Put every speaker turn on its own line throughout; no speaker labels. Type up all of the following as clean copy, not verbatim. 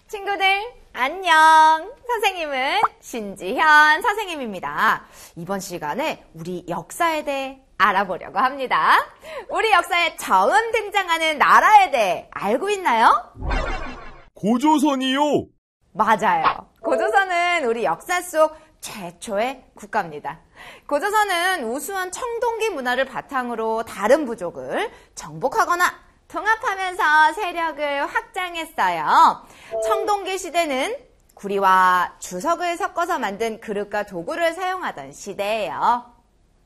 친구들 안녕! 선생님은 신지현 선생님입니다. 이번 시간에 우리 역사에 대해 알아보려고 합니다. 우리 역사에 처음 등장하는 나라에 대해 알고 있나요?
고조선이요.
맞아요. 고조선은 우리 역사 속 최초의 국가입니다. 고조선은 우수한 청동기 문화를 바탕으로 다른 부족을 정복하거나 통합하면서 세력을 확장했어요. 청동기 시대는 구리와 주석을 섞어서 만든 그릇과 도구를 사용하던 시대예요.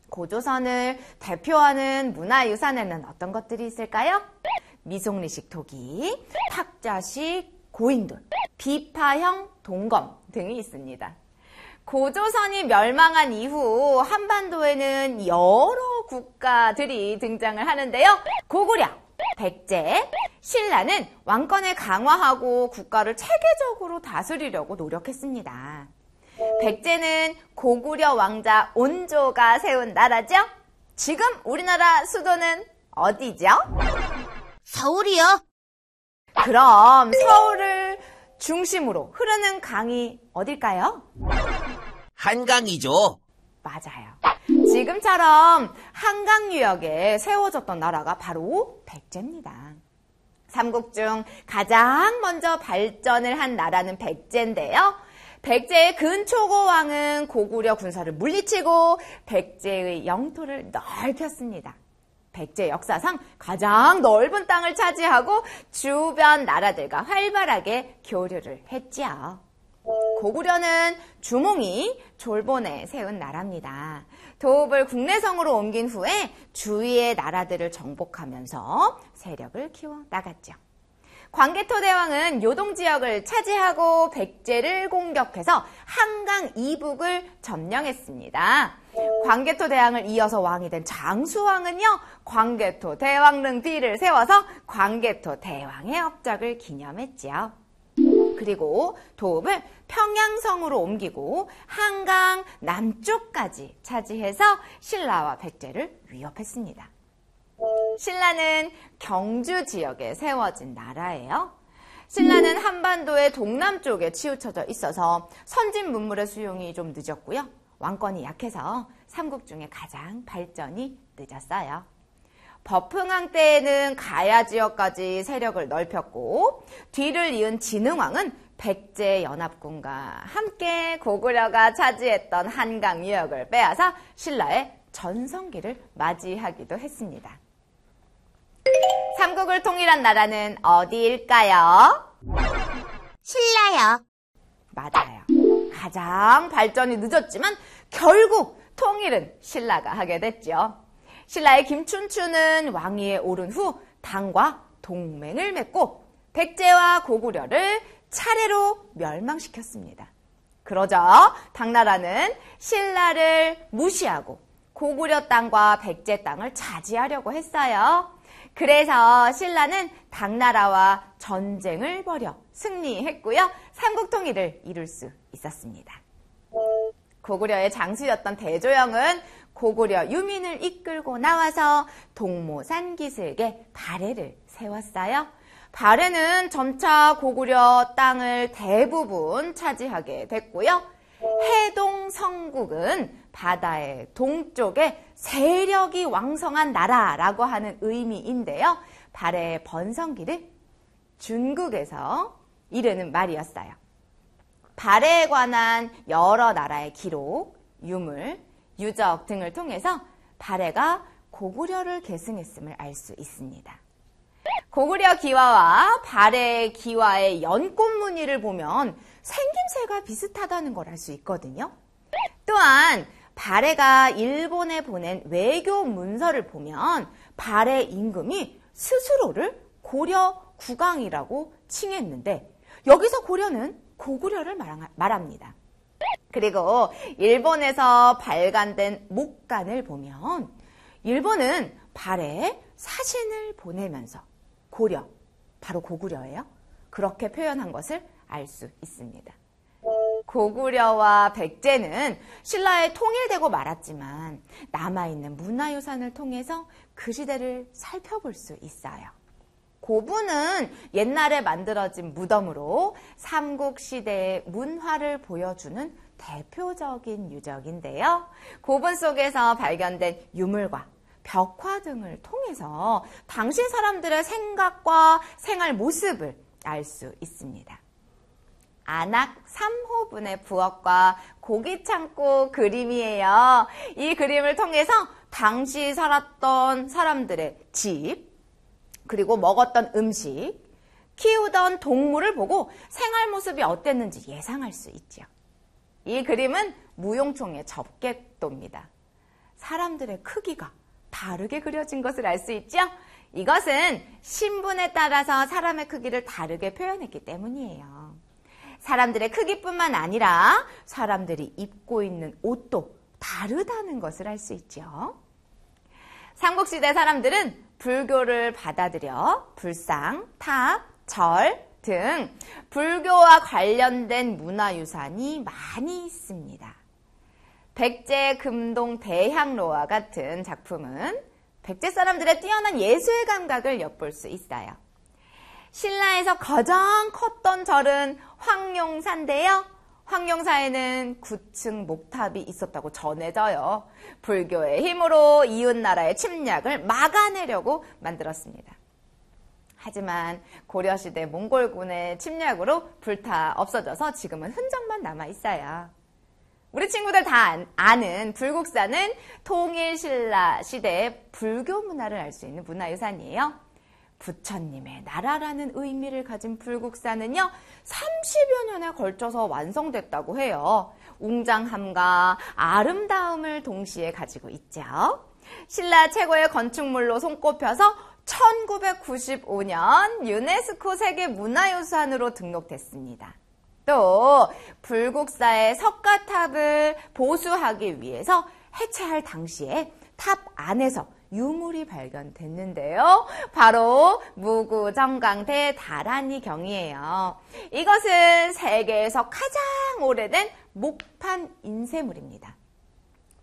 고조선을 대표하는 문화유산에는 어떤 것들이 있을까요? 미송리식 토기, 탁자식 고인돌, 비파형 동검 등이 있습니다. 고조선이 멸망한 이후 한반도에는 여러 국가들이 등장을 하는데요. 고구려, 백제, 신라는 왕권을 강화하고 국가를 체계적으로 다스리려고 노력했습니다. 백제는 고구려 왕자 온조가 세운 나라죠? 지금 우리나라 수도는 어디죠?
서울이요.
그럼 서울을 중심으로 흐르는 강이 어딜까요?
한강이죠.
맞아요. 지금처럼 한강유역에 세워졌던 나라가 바로 백제입니다. 삼국 중 가장 먼저 발전을 한 나라는 백제인데요. 백제의 근초고왕은 고구려 군사를 물리치고 백제의 영토를 넓혔습니다. 백제 역사상 가장 넓은 땅을 차지하고 주변 나라들과 활발하게 교류를 했지요. 고구려는 주몽이 졸본에 세운 나라입니다. 도읍을 국내성으로 옮긴 후에 주위의 나라들을 정복하면서 세력을 키워나갔죠. 광개토대왕은 요동지역을 차지하고 백제를 공격해서 한강 이북을 점령했습니다. 광개토대왕을 이어서 왕이 된 장수왕은요, 광개토대왕릉 뒤를 세워서 광개토대왕의 업적을 기념했지요. 그리고 도읍을 평양성으로 옮기고 한강 남쪽까지 차지해서 신라와 백제를 위협했습니다. 신라는 경주 지역에 세워진 나라예요. 신라는 한반도의 동남쪽에 치우쳐져 있어서 선진 문물의 수용이 좀 늦었고요. 왕권이 약해서 삼국 중에 가장 발전이 늦었어요. 버풍왕 때에는 가야 지역까지 세력을 넓혔고 뒤를 이은 진흥왕은 백제 연합군과 함께 고구려가 차지했던 한강 유역을 빼앗아 신라의 전성기를 맞이하기도 했습니다. 삼국을 통일한 나라는 어디일까요?
신라요.
맞아요. 가장 발전이 늦었지만 결국 통일은 신라가 하게 됐죠. 신라의 김춘추는 왕위에 오른 후 당과 동맹을 맺고 백제와 고구려를 차례로 멸망시켰습니다. 그러자 당나라는 신라를 무시하고 고구려 땅과 백제 땅을 차지하려고 했어요. 그래서 신라는 당나라와 전쟁을 벌여 승리했고요. 삼국통일을 이룰 수 있었습니다. 고구려의 장수였던 대조영은 고구려 유민을 이끌고 나와서 동모산 기슭에 발해를 세웠어요. 발해는 점차 고구려 땅을 대부분 차지하게 됐고요. 해동 성국은 바다의 동쪽에 세력이 왕성한 나라라고 하는 의미인데요. 발해의 번성기를 중국에서 이르는 말이었어요. 발해에 관한 여러 나라의 기록, 유물, 유적 등을 통해서 발해가 고구려를 계승했음을 알 수 있습니다. 고구려 기와와 발해 기와의 연꽃 무늬를 보면 생김새가 비슷하다는 걸 알 수 있거든요. 또한 발해가 일본에 보낸 외교 문서를 보면 발해 임금이 스스로를 고려 국왕이라고 칭했는데 여기서 고려는 고구려를 말합니다. 그리고 일본에서 발간된 목간을 보면 일본은 발해에 사신을 보내면서 고려, 바로 고구려예요. 그렇게 표현한 것을 알 수 있습니다. 고구려와 백제는 신라에 통일되고 말았지만 남아있는 문화유산을 통해서 그 시대를 살펴볼 수 있어요. 고분은 옛날에 만들어진 무덤으로 삼국시대의 문화를 보여주는 대표적인 유적인데요. 고분 속에서 발견된 유물과 벽화 등을 통해서 당시 사람들의 생각과 생활 모습을 알 수 있습니다. 안악 3호분의 부엌과 고기창고 그림이에요. 이 그림을 통해서 당시 살았던 사람들의 집, 그리고 먹었던 음식, 키우던 동물을 보고 생활 모습이 어땠는지 예상할 수 있죠. 이 그림은 무용총의 접객도입니다. 사람들의 크기가 다르게 그려진 것을 알 수 있죠. 이것은 신분에 따라서 사람의 크기를 다르게 표현했기 때문이에요. 사람들의 크기뿐만 아니라 사람들이 입고 있는 옷도 다르다는 것을 알 수 있죠. 삼국시대 사람들은 불교를 받아들여 불상, 탑, 절 등 불교와 관련된 문화유산이 많이 있습니다. 백제 금동 대향로와 같은 작품은 백제 사람들의 뛰어난 예술 감각을 엿볼 수 있어요. 신라에서 가장 컸던 절은 황룡사인데요. 황룡사에는 9층 목탑이 있었다고 전해져요. 불교의 힘으로 이웃나라의 침략을 막아내려고 만들었습니다. 하지만 고려시대 몽골군의 침략으로 불타 없어져서 지금은 흔적만 남아있어요. 우리 친구들 다 아는 불국사는 통일신라 시대의 불교 문화를 알 수 있는 문화유산이에요. 부처님의 나라라는 의미를 가진 불국사는요, 30여 년에 걸쳐서 완성됐다고 해요. 웅장함과 아름다움을 동시에 가지고 있죠. 신라 최고의 건축물로 손꼽혀서 1995년 유네스코 세계문화유산으로 등록됐습니다. 또 불국사의 석가탑을 보수하기 위해서 해체할 당시에 탑 안에서 유물이 발견됐는데요. 바로 무구정강대 다란이 경이에요. 이것은 세계에서 가장 오래된 목판 인쇄물입니다.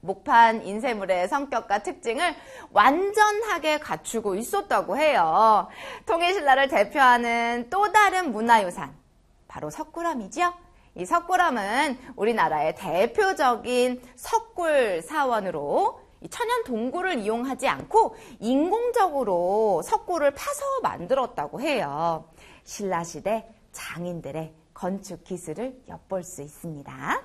목판 인쇄물의 성격과 특징을 완전하게 갖추고 있었다고 해요. 통일신라를 대표하는 또 다른 문화유산, 바로 석굴암이죠. 이 석굴암은 우리나라의 대표적인 석굴 사원으로 이 천연 동굴을 이용하지 않고 인공적으로 석굴을 파서 만들었다고 해요. 신라시대 장인들의 건축 기술을 엿볼 수 있습니다.